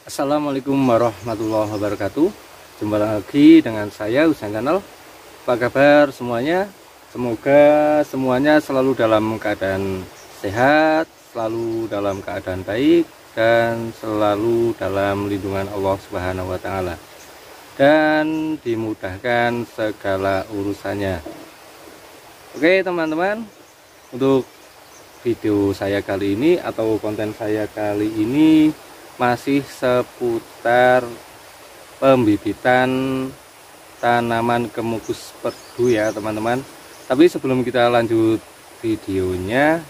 Assalamualaikum warahmatullahi wabarakatuh. Jumpa lagi dengan saya Husain Channel. Apa kabar semuanya? Semoga semuanya selalu dalam keadaan sehat, selalu dalam keadaan baik, dan selalu dalam lindungan Allah Subhanahu wa Ta'ala, dan dimudahkan segala urusannya. Oke teman-teman, untuk video saya kali ini atau konten saya kali ini masih seputar pembibitan tanaman kemukus perdu ya teman-teman. Tapi sebelum kita lanjut videonya,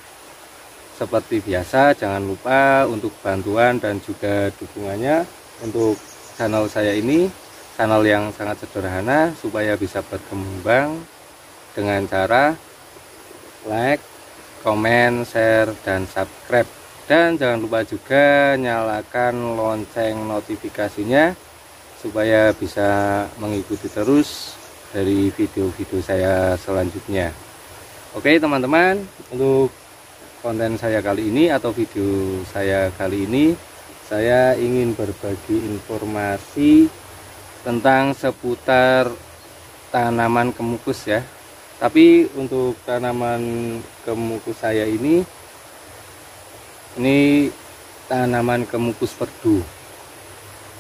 seperti biasa jangan lupa untuk bantuan dan juga dukungannya untuk channel saya ini, channel yang sangat sederhana supaya bisa berkembang dengan cara like, komen, share, dan subscribe. Dan jangan lupa juga nyalakan lonceng notifikasinya supaya bisa mengikuti terus dari video-video saya selanjutnya. Oke teman-teman, untuk konten saya kali ini atau video saya kali ini, saya ingin berbagi informasi tentang seputar tanaman kemukus ya. Tapi untuk tanaman kemukus saya ini tanaman kemukus perdu.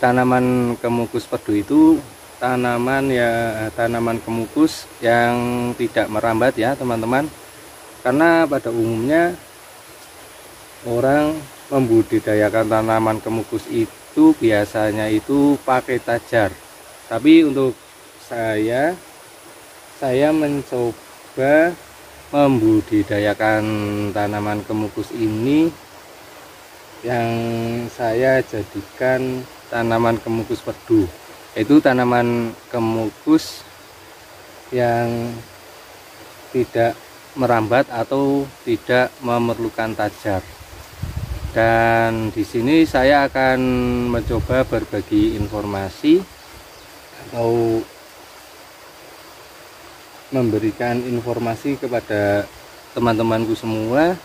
Tanaman kemukus perdu itu tanaman kemukus yang tidak merambat ya teman-teman. Karena pada umumnya orang membudidayakan tanaman kemukus itu biasanya itu pakai tajar. Tapi untuk saya mencoba membudidayakan tanaman kemukus ini yang saya jadikan tanaman kemukus perdu, yaitu tanaman kemukus yang tidak merambat atau tidak memerlukan tajar. Dan di sini saya akan mencoba berbagi informasi atau memberikan informasi kepada teman-temanku semua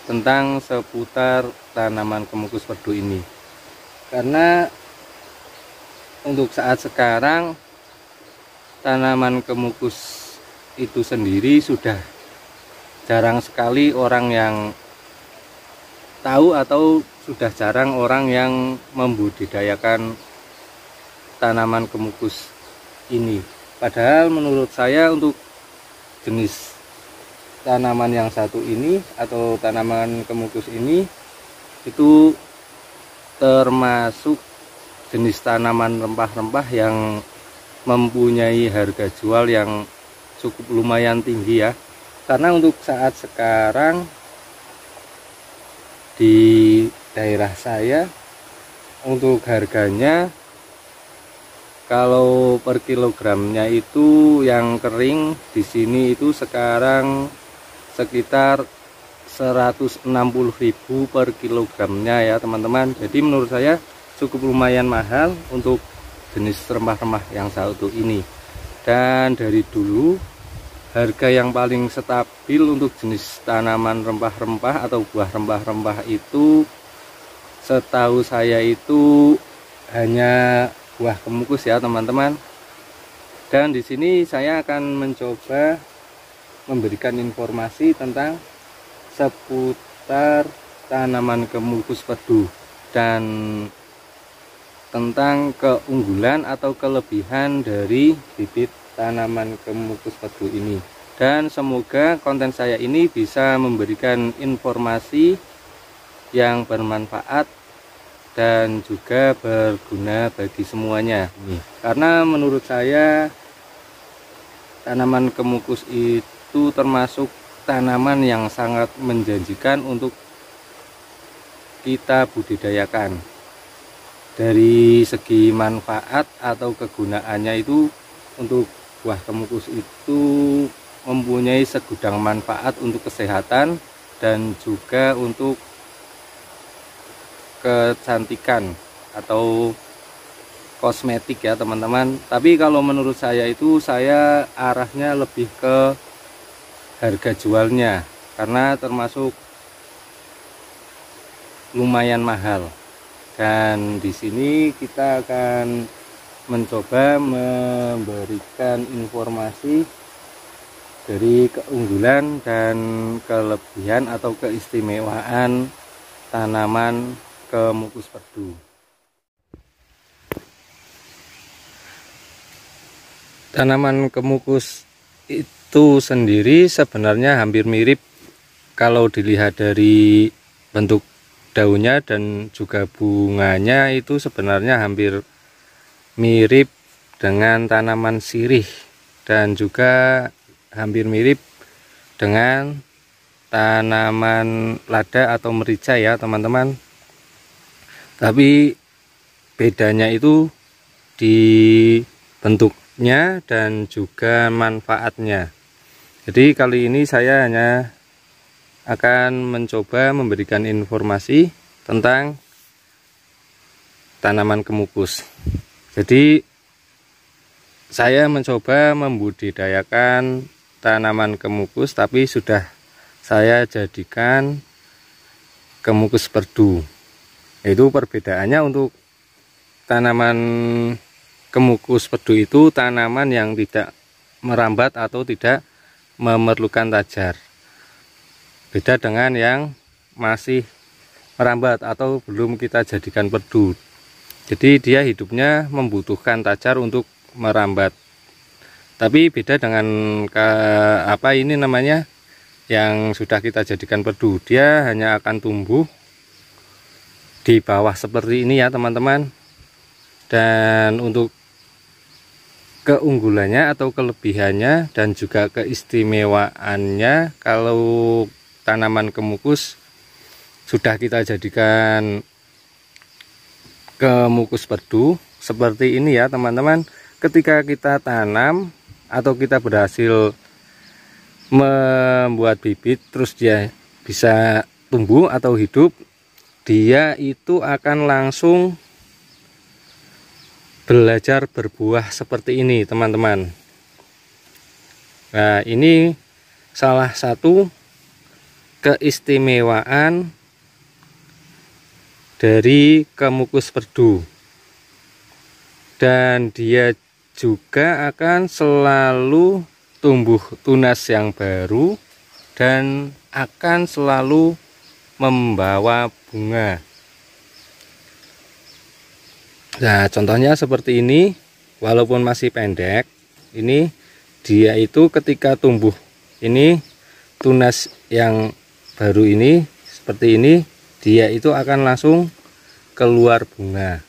tentang seputar tanaman kemukus perdu ini. Karena untuk saat sekarang tanaman kemukus itu sendiri sudah jarang sekali orang yang tahu, atau sudah jarang orang yang membudidayakan tanaman kemukus ini. Padahal menurut saya untuk jenis tanaman yang satu ini atau tanaman kemukus ini itu termasuk jenis tanaman rempah-rempah yang mempunyai harga jual yang cukup lumayan tinggi ya. Karena untuk saat sekarang di daerah saya untuk harganya kalau per kilogramnya itu yang kering di sini itu sekarang sekitar 160.000 per kilogramnya ya teman-teman. Jadi menurut saya cukup lumayan mahal untuk jenis rempah-rempah yang satu ini. Dan dari dulu harga yang paling stabil untuk jenis tanaman rempah-rempah atau buah rempah-rempah itu setahu saya itu hanya buah kemukus ya teman-teman. Dan di sini saya akan mencoba memberikan informasi tentang seputar tanaman kemukus perdu dan tentang keunggulan atau kelebihan dari bibit tanaman kemukus perdu ini. Dan semoga konten saya ini bisa memberikan informasi yang bermanfaat dan juga berguna bagi semuanya. Karena menurut saya tanaman kemukus itu termasuk tanaman yang sangat menjanjikan untuk kita budidayakan. Dari segi manfaat atau kegunaannya itu, untuk buah kemukus itu mempunyai segudang manfaat untuk kesehatan dan juga untuk kecantikan atau kosmetik ya teman-teman. Tapi kalau menurut saya itu saya arahnya lebih ke harga jualnya, karena termasuk lumayan mahal. Dan di sini kita akan mencoba memberikan informasi dari keunggulan dan kelebihan atau keistimewaan tanaman kemukus perdu. Tanaman kemukus itu sendiri sebenarnya hampir mirip kalau dilihat dari bentuk daunnya dan juga bunganya, itu sebenarnya hampir mirip dengan tanaman sirih dan juga hampir mirip dengan tanaman lada atau merica ya teman-teman. Tapi bedanya itu di bentuknya dan juga manfaatnya. Jadi kali ini saya hanya akan mencoba memberikan informasi tentang tanaman kemukus. Jadi saya mencoba membudidayakan tanaman kemukus, tapi sudah saya jadikan kemukus perdu. Itu perbedaannya, untuk tanaman kemukus perdu itu tanaman yang tidak merambat atau tidak memerlukan tajar. Beda dengan yang masih merambat atau belum kita jadikan perdu. Jadi dia hidupnya membutuhkan tajar untuk merambat. Tapi beda dengan yang sudah kita jadikan perdu. Dia hanya akan tumbuh di bawah seperti ini ya teman-teman. Dan untuk keunggulannya atau kelebihannya dan juga keistimewaannya, kalau tanaman kemukus sudah kita jadikan kemukus perdu seperti ini ya teman-teman. Ketika kita tanam atau kita berhasil membuat bibit, terus dia bisa tumbuh atau hidup, dia itu akan langsung belajar berbuah seperti ini teman-teman. Nah, ini salah satu keistimewaan dari kemukus perdu, dan dia juga akan selalu tumbuh tunas yang baru dan akan selalu membawa bunga. Nah, contohnya seperti ini, walaupun masih pendek, ini dia itu ketika tumbuh, ini tunas yang baru ini seperti ini, dia itu akan langsung keluar bunga.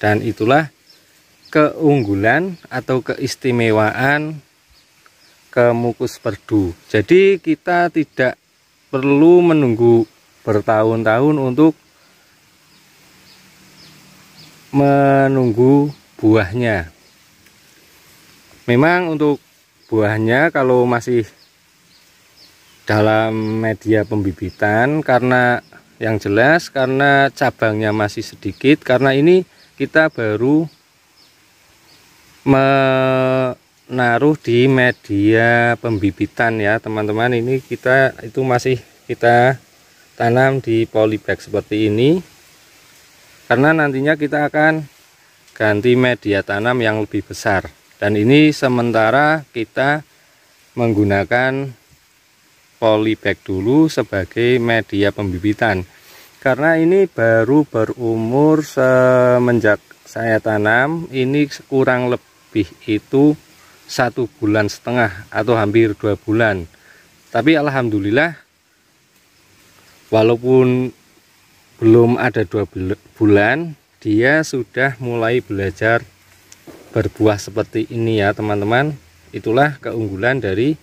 Dan itulah keunggulan atau keistimewaan kemukus perdu. Jadi kita tidak perlu menunggu bertahun-tahun untuk menunggu buahnya. Memang untuk buahnya kalau masih dalam media pembibitan, karena yang jelas karena cabangnya masih sedikit, karena ini kita baru menaruh di media pembibitan ya teman-teman. Ini kita tanam di polybag seperti ini, karena nantinya kita akan ganti media tanam yang lebih besar. Dan ini sementara kita menggunakan polybag dulu sebagai media pembibitan, karena ini baru berumur semenjak saya tanam, ini kurang lebih itu 1,5 bulan atau hampir 2 bulan. Tapi alhamdulillah, walaupun belum ada 2 bulan, dia sudah mulai belajar berbuah seperti ini ya teman-teman. Itulah keunggulan dari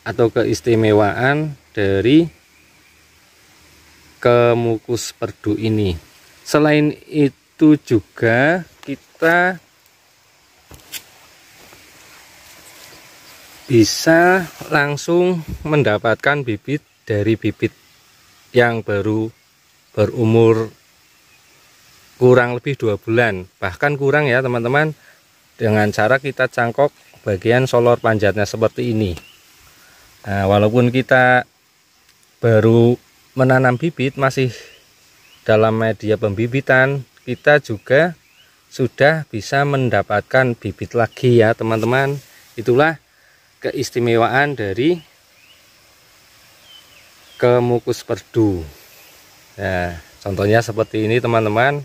atau keistimewaan dari kemukus perdu ini. Selain itu juga kita bisa langsung mendapatkan bibit dari bibit yang baru berumur kurang lebih 2 bulan, bahkan kurang ya teman-teman, dengan cara kita cangkok bagian solor panjatnya seperti ini. Nah, walaupun kita baru menanam bibit, masih dalam media pembibitan kita juga sudah bisa mendapatkan bibit lagi ya teman-teman. Itulah keistimewaan dari kemukus perdu. Nah, contohnya seperti ini teman-teman.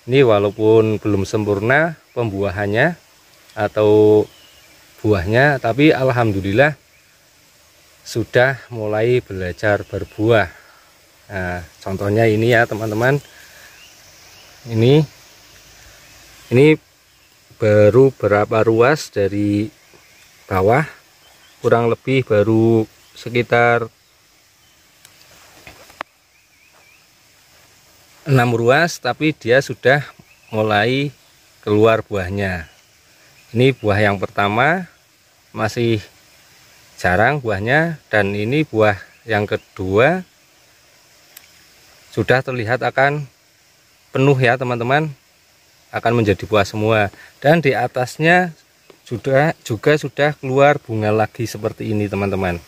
Ini walaupun belum sempurna pembuahannya atau buahnya, tapi alhamdulillah sudah mulai belajar berbuah. Nah, contohnya ini ya teman-teman. Ini baru berapa ruas dari bawah, kurang lebih baru sekitar 6 ruas, tapi dia sudah mulai keluar buahnya. Ini buah yang pertama, masih jarang buahnya, dan ini buah yang kedua sudah terlihat akan penuh ya teman-teman, akan menjadi buah semua. Dan di atasnya juga sudah keluar bunga lagi seperti ini teman-teman.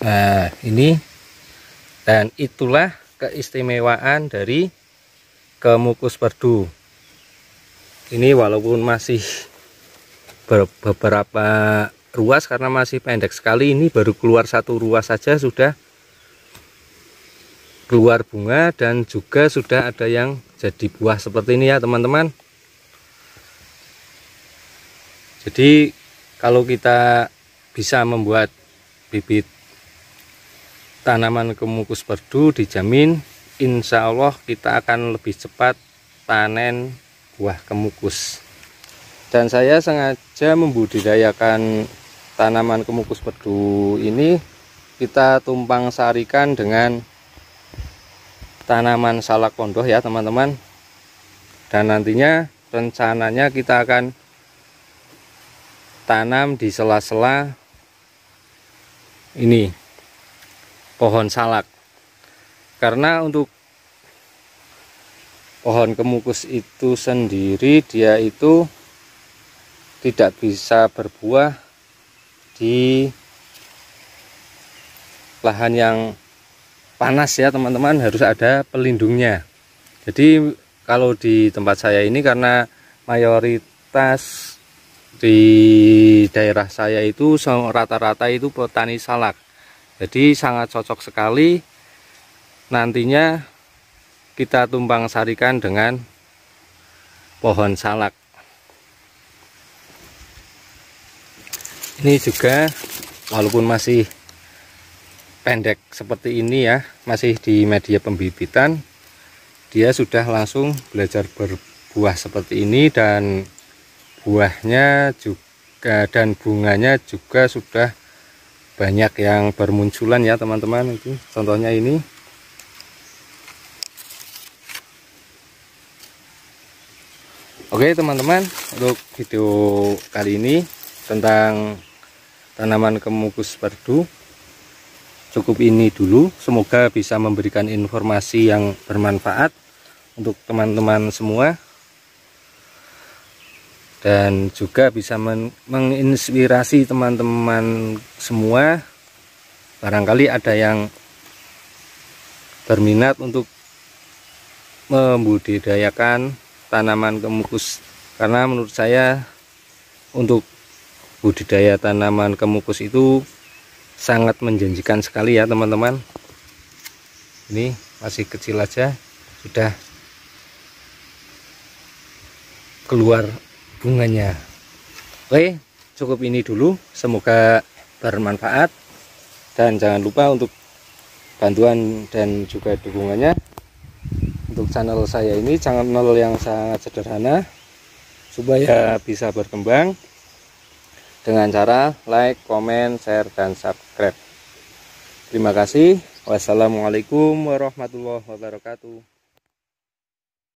Nah, ini, dan itulah keistimewaan dari kemukus perdu. Ini walaupun masih beberapa ruas karena masih pendek sekali, ini baru keluar 1 ruas saja sudah keluar bunga, dan juga sudah ada yang jadi buah seperti ini ya teman-teman. Jadi kalau kita bisa membuat bibit tanaman kemukus perdu, dijamin insya Allah kita akan lebih cepat panen buah kemukus. Dan saya sengaja membudidayakan tanaman kemukus perdu ini, kita tumpang sarikan dengan tanaman salak pondoh ya teman-teman. Dan nantinya rencananya kita akan tanam di sela-sela ini pohon salak, karena untuk pohon kemukus itu sendiri dia itu tidak bisa berbuah di lahan yang panas ya teman-teman, harus ada pelindungnya. Jadi kalau di tempat saya ini, karena mayoritas di daerah saya itu rata-rata itu petani salak, jadi sangat cocok sekali nantinya kita tumpang sarikan dengan pohon salak. Ini juga walaupun masih pendek seperti ini ya, masih di media pembibitan, dia sudah langsung belajar berbuah seperti ini, dan buahnya juga dan bunganya juga sudah banyak yang bermunculan ya teman-teman. Itu contohnya ini. Oke teman-teman, untuk video kali ini tentang tanaman kemukus perdu cukup ini dulu. Semoga bisa memberikan informasi yang bermanfaat untuk teman-teman semua, dan juga bisa menginspirasi teman-teman semua. Barangkali ada yang berminat untuk membudidayakan tanaman kemukus, karena menurut saya untuk budidaya tanaman kemukus itu sangat menjanjikan sekali ya teman-teman. Ini masih kecil aja sudah keluar bunganya. Oke, cukup ini dulu, semoga bermanfaat, dan jangan lupa untuk bantuan dan juga dukungannya untuk channel saya ini, channel yang sangat sederhana, supaya bisa berkembang dengan cara like, comment, share, dan subscribe. Terima kasih. Wassalamualaikum warahmatullahi wabarakatuh.